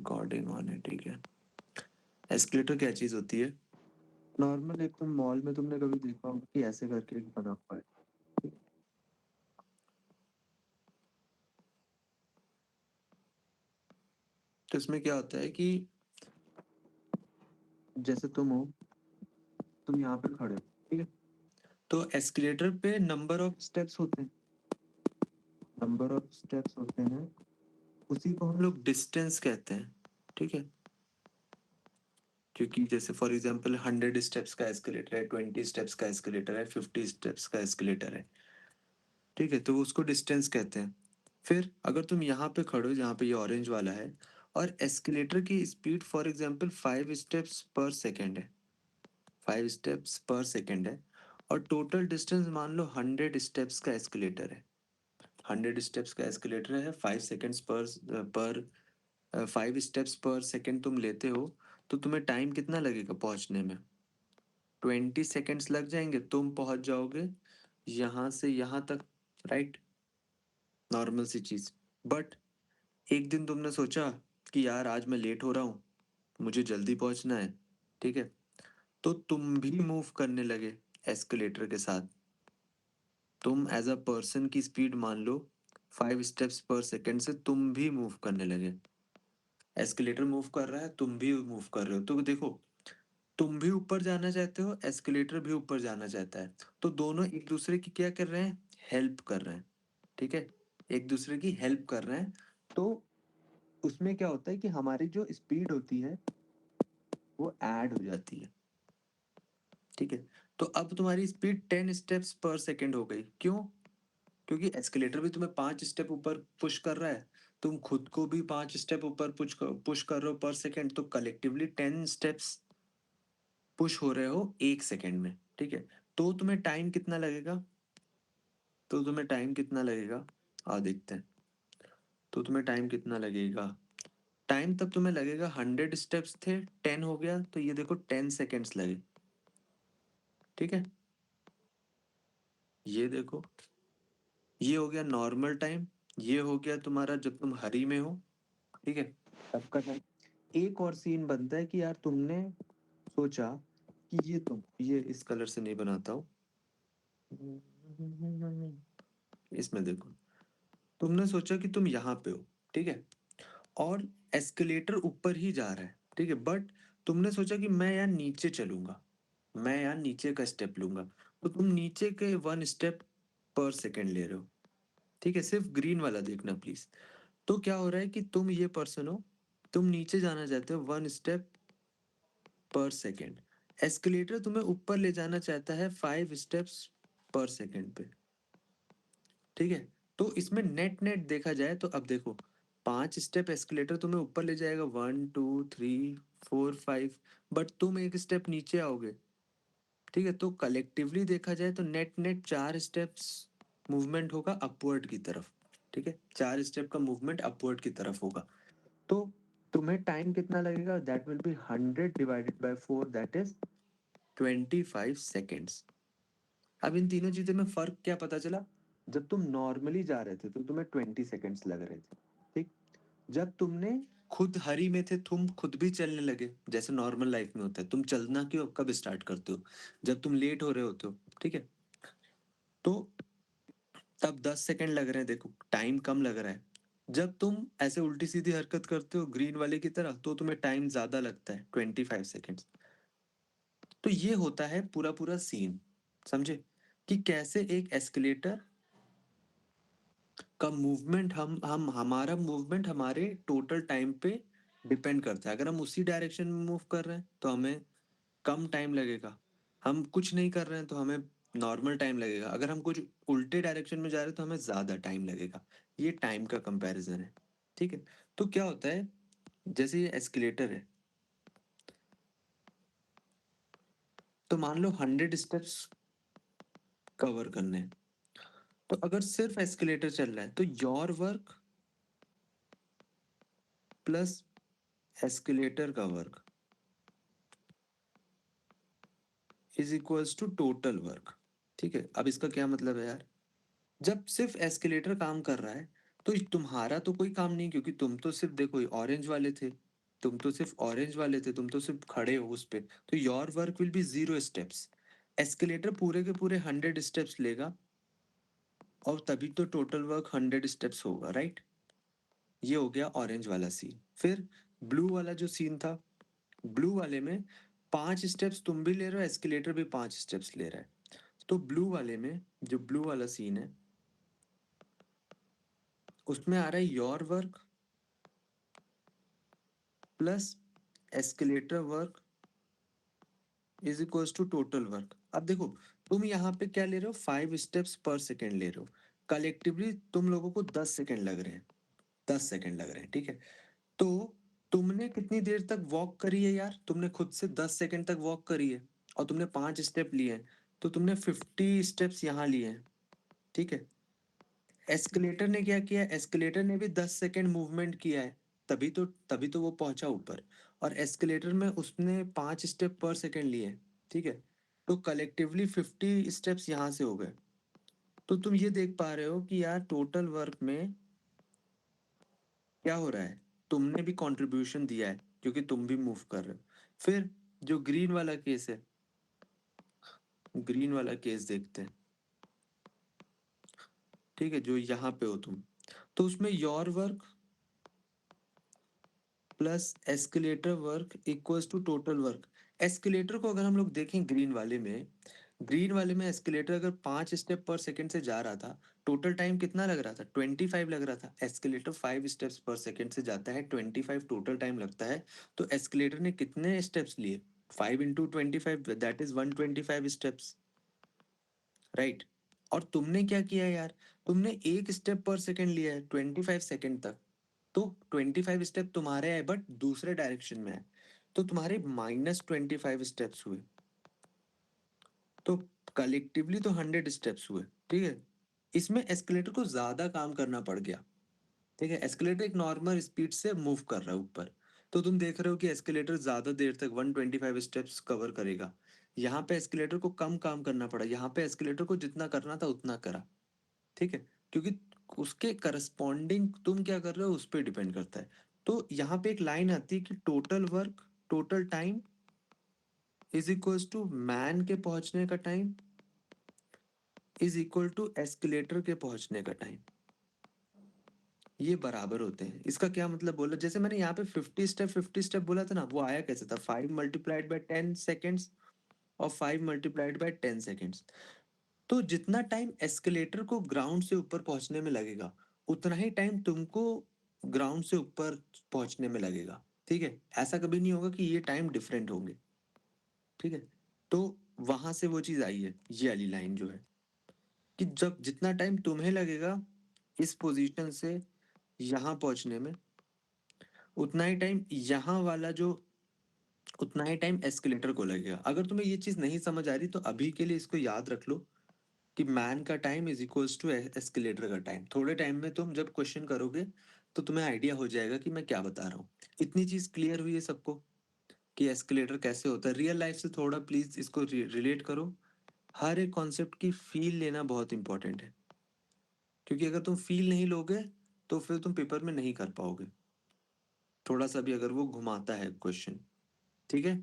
Recording on है, ठीक है। एस्केलेटर क्या चीज होती है? नॉर्मल एक तुम मॉल में तुमने कभी देखा होगा कि ऐसे करके एक बना हुआ है। तो इसमें क्या होता है कि जैसे तुम यहाँ पे खड़े हो, ठीक है। तो एस्केलेटर पे नंबर ऑफ स्टेप्स होते हैं, नंबर ऑफ स्टेप्स होते हैं, उसी को हम हम लोग डिस्टेंस कहते हैं, ठीक है। क्योंकि जैसे फॉर एग्जांपल 100 स्टेप्स का एस्केलेटर है, 20 स्टेप्स का एस्केलेटर है, 50 स्टेप्स का एस्केलेटर है, ठीक है, तो उसको डिस्टेंस कहते हैं। फिर अगर तुम यहाँ पे खड़ो हो जहाँ पे ये ऑरेंज वाला है, और एस्केलेटर की स्पीड फॉर एग्जांपल 5 स्टेप्स पर सेकेंड है, 5 स्टेप्स पर सेकेंड है, और टोटल डिस्टेंस मान लो 100 स्टेप्स का एस्केलेटर है। 100 स्टेप्स का एस्केलेटर है, 5 सेकेंड्स पर 5 स्टेप्स पर सेकेंड तुम लेते हो, तो तुम्हें टाइम कितना लगेगा पहुंचने में? 20 सेकेंड्स लग जाएंगे, तुम पहुंच जाओगे यहाँ से यहाँ तक, राइट? नॉर्मल सी चीज। बट एक दिन तुमने सोचा कि यार आज मैं लेट हो रहा हूँ, मुझे जल्दी पहुंचना है, ठीक है, तो तुम भी मूव करने लगे एस्केलेटर के साथ। तुम एज अ पर्सन की स्पीड मान लो 5 स्टेप्स पर सेकेंड से तुम भी मूव करने लगे। एस्केलेटर मूव कर रहा है, तुम भी मूव कर रहे हो, तो देखो, तुम भी ऊपर जाना चाहते हो, एस्केलेटर भी ऊपर जाना चाहता है, तो दोनों एक दूसरे की क्या कर रहे हैं? हेल्प कर रहे हैं, ठीक है, एक दूसरे की हेल्प कर रहे हैं। तो उसमें क्या होता है कि हमारी जो स्पीड होती है वो ऐड हो जाती है। ठीक है, तो अब तुम्हारी स्पीड 10 स्टेप्स पर सेकेंड हो गई। क्यों? क्योंकि एस्केलेटर भी तुम्हें 5 स्टेप ऊपर पुश कर रहा है, तुम खुद को भी 5 स्टेप ऊपर पुश कर रहे हो पर सेकेंड, तो कलेक्टिवली 10 स्टेप्स पुश हो रहे हो 1 सेकेंड में, ठीक है। तो तुम्हें टाइम कितना लगेगा? तो तुम्हें टाइम कितना लगेगा? आ देखते हैं। तो तुम्हें टाइम कितना लगेगा? टाइम तब तुम्हें लगेगा, 100 स्टेप्स थे, 10 हो गया, तो ये देखो 10 सेकेंड्स लगे, ठीक है। ये देखो, ये हो गया नॉर्मल टाइम, ये हो गया तुम्हारा जब तुम हरी में हो, ठीक है, तब का टाइम। एक और सीन बनता है कि यार तुमने सोचा कि ये इस कलर से नहीं बनाता हूँ, इसमें देखो, तुमने सोचा कि तुम यहाँ पे हो, ठीक है, और एस्केलेटर ऊपर ही जा रहा है, ठीक है, बट तुमने सोचा कि मैं यार नीचे चलूंगा, मैं यार नीचे का स्टेप लूंगा, तो तुम नीचे के 1 स्टेप पर सेकेंड ले रहे हो, ठीक है, सिर्फ ग्रीन वाला देखना प्लीज। तो क्या हो रहा है कि तुम ये पर्सन हो, तुम नीचे जाना चाहते हो 1 स्टेप पर सेकेंड, एस्केलेटर तुम्हें ऊपर ले जाना चाहता है 5 स्टेप्स पर सेकेंड पे, ठीक है। तो इसमें नेट नेट देखा जाए तो अब देखो, 5 स्टेप एस्केलेटर तुम्हें ऊपर ले जाएगा, 1 2 3 4 5, बट तुम एक स्टेप नीचे आओगे, ठीक है, तो कलेक्टिवली देखा जाए तो नेट नेट 4 स्टेप्स मूवमेंट होगा अपवर्ड की तरफ, ठीक है, 4 स्टेप का मूवमेंट अपवर्ड की तरफ होगा। तो तुम्हें टाइम कितना लगेगा? That will be 100 / 4, that is 25 seconds. अब इन तीनों चीजों में फर्क क्या पता चला? जब तुम नॉर्मली जा रहे थे तो तुम्हें 20 सेकेंड्स लग रहे थे, ठीक। जब तुमने खुद हरी में थे, तुम खुद भी चलने लगे, जैसे नॉर्मल लाइफ में होता है, तुम चलना क्यों कब स्टार्ट करते हो? जब तुम लेट हो रहे होते हो, ठीक है, तो तब 10 सेकंड लग रहे हैं, देखो टाइम कम लग रहा है। जब तुम ऐसे उल्टी सीधी हरकत करते हो ग्रीन वाले की तरह, तो तुम्हें टाइम ज्यादा लगता है, 25 सेकेंड्स। तो ये होता है पूरा पूरा सीन, समझे? कि कैसे एक एस्केलेटर का मूवमेंट, हम हमारा मूवमेंट हमारे टोटल टाइम पे डिपेंड करता है। अगर हम उसी डायरेक्शन में मूव कर रहे हैं तो हमें कम टाइम लगेगा, हम कुछ नहीं कर रहे हैं तो हमें नॉर्मल टाइम लगेगा, अगर हम कुछ उल्टे डायरेक्शन में जा रहे हैं तो हमें ज्यादा टाइम लगेगा। ये टाइम का कंपैरिजन है, ठीक है। तो क्या होता है, जैसे ये एस्केलेटर है, तो मान लो 100 स्टेप्स कवर करने हैं, तो अगर सिर्फ एस्केलेटर चल रहा है तो योर वर्क प्लस एस्केलेटर का work is equals to total work, ठीक है। अब इसका क्या मतलब है यार? जब सिर्फ एस्केलेटर काम कर रहा है तो तुम्हारा तो कोई काम नहीं, क्योंकि तुम तो सिर्फ देखो ऑरेंज वाले थे, तुम तो सिर्फ ऑरेंज वाले थे, तुम तो सिर्फ खड़े हो उस पे, तो your work will be 0 steps. Escalator पूरे के पूरे 100 स्टेप्स लेगा, और तभी तो टोटल वर्क 100 स्टेप्स होगा, राइट। ये हो गया ऑरेंज वाला सीन। फिर ब्लू वाला जो सीन था, ब्लू वाले में 5 स्टेप्स तुम भी ले रहे हो, एस्केलेटर भी 5 स्टेप्स ले रहा है। तो ब्लू वाले में, जो ब्लू वाला सीन है, उसमें आ रहा है your work plus escalator work is equals to total work. अब देखो, तुम यहाँ पे क्या ले रहे हो, 5 स्टेप्स पर सेकेंड ले रहे हो। कलेक्टिवली तुम लोगों को 10 सेकेंड लग रहे हैं, 10 सेकेंड लग रहे हैं, ठीक है। तो तुमने कितनी देर तक वॉक करी है यार, तुमने खुद से 10 सेकेंड तक वॉक करी है, और तुमने 5 स्टेप लिए हैं, तो तुमने 50 स्टेप्स यहाँ लिए हैं, ठीक है। एस्केलेटर ने क्या किया, एस्केलेटर ने भी 10 सेकेंड मूवमेंट किया है, तभी तो वो पहुंचा ऊपर। और एस्केलेटर में उसने 5 स्टेप पर सेकेंड लिए हैं, ठीक है। तो कलेक्टिवली 50 स्टेप्स यहाँ से हो गए। तो तुम ये देख पा रहे हो कि यार टोटल वर्क में क्या हो रहा है, तुमने भी कंट्रीब्यूशन दिया है, क्योंकि तुम भी मूव कर रहे हो। फिर जो ग्रीन वाला केस है, ग्रीन वाला केस देखते हैं, ठीक है, जो यहाँ पे हो तुम। तो उसमें your work plus escalator work equals to total work. Escalator को अगर हम लोग देखें ग्रीन वाले में, ग्रीन वाले में एस्केलेटर अगर 5 स्टेप पर सेकेंड से जा रहा था, टोटल टाइम कितना लग रहा था, 25 लग रहा था। एस्केलेटर 5 स्टेप्स पर सेकेंड से जाता है, 25 टोटल टाइम लगता है। तो एस्केलेटर ने कितने स्टेप्स लिए, 5 × 25, दैट इज 125 स्टेप्स, राइट। और तुमने क्या किया यार, तुमने 1 स्टेप पर सेकेंड लिया है 25 सेकेंड तक। तो 25 स्टेप तुम्हारे है, बट दूसरे डायरेक्शन में है, तो तुम्हारे -25 स्टेप्स हुए। तो कलेक्टिवली तो 100 स्टेप्स हुए, ठीक है। इसमें एस्केलेटर को ज्यादा काम करना पड़ गया, ठीक है। एस्केलेटर एक नॉर्मल स्पीड से मूव कर रहा है ऊपर, तो तुम देख रहे हो कि एस्केलेटर ज्यादा देर तक 125 स्टेप्स कवर करेगा। यहाँ पे एस्केलेटर को कम काम करना पड़ा, यहाँ पे एस्केलेटर को जितना करना था उतना करा, ठीक है। क्योंकि उसके करस्पॉन्डिंग तुम क्या कर रहे हो उस पर डिपेंड करता है। तो यहाँ पे एक लाइन आती है कि total work, total time is equals to man के पहुंचने का time is equal to escalator के पहुंचने का टाइम। ये बराबर होते हैं। इसका क्या मतलब बोला, जैसे मैंने यहाँ पे 50 स्टेप बोला था ना, वो आया कैसे था, 5 × 10 सेकेंड्स और 5 × 10 सेकेंड्स। तो जितना टाइम एस्केलेटर को ग्राउंड से ऊपर पहुंचने में लगेगा, उतना ही टाइम तुमको ग्राउंड से ऊपर पहुंचने में लगेगा, ठीक है। ऐसा कभी नहीं होगा कि ये टाइम डिफरेंट होंगे, ठीक है। तो वहां से वो चीज आई है, ये वाली लाइन जो है, कि जब जितना टाइम तुम्हें लगेगा इस पोजीशन से यहाँ पहुंचने में, उतना ही टाइम यहाँ वाला जो, उतना ही टाइम एस्केलेटर को लगेगा। अगर तुम्हें ये चीज नहीं समझ आ रही, तो अभी के लिए इसको याद रख लो कि मैन का time is equals to escalator का टाइम। थोड़े टाइम में तुम जब क्वेश्चन करोगे, तो तुम्हें आइडिया हो जाएगा कि मैं क्या बता रहा हूँ। इतनी चीज क्लियर हुई है सबको कि एस्केलेटर कैसे होता है। रियल लाइफ से थोड़ा प्लीज इसको रिलेट करो। हर एक कॉन्सेप्ट की फील लेना बहुत इंपॉर्टेंट है, क्योंकि अगर तुम फील नहीं लोगे, तो फिर तुम पेपर में नहीं कर पाओगे, थोड़ा सा भी अगर वो घुमाता है क्वेश्चन, ठीक है।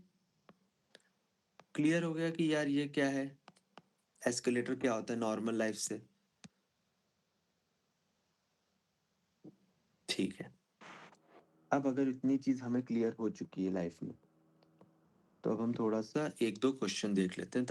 क्लियर हो गया कि यार ये क्या है, एस्केलेटर क्या होता है नॉर्मल लाइफ से, ठीक है। अब अगर इतनी चीज हमें क्लियर हो चुकी है लाइफ में, तो अब हम थोड़ा सा एक दो क्वेश्चन देख लेते हैं,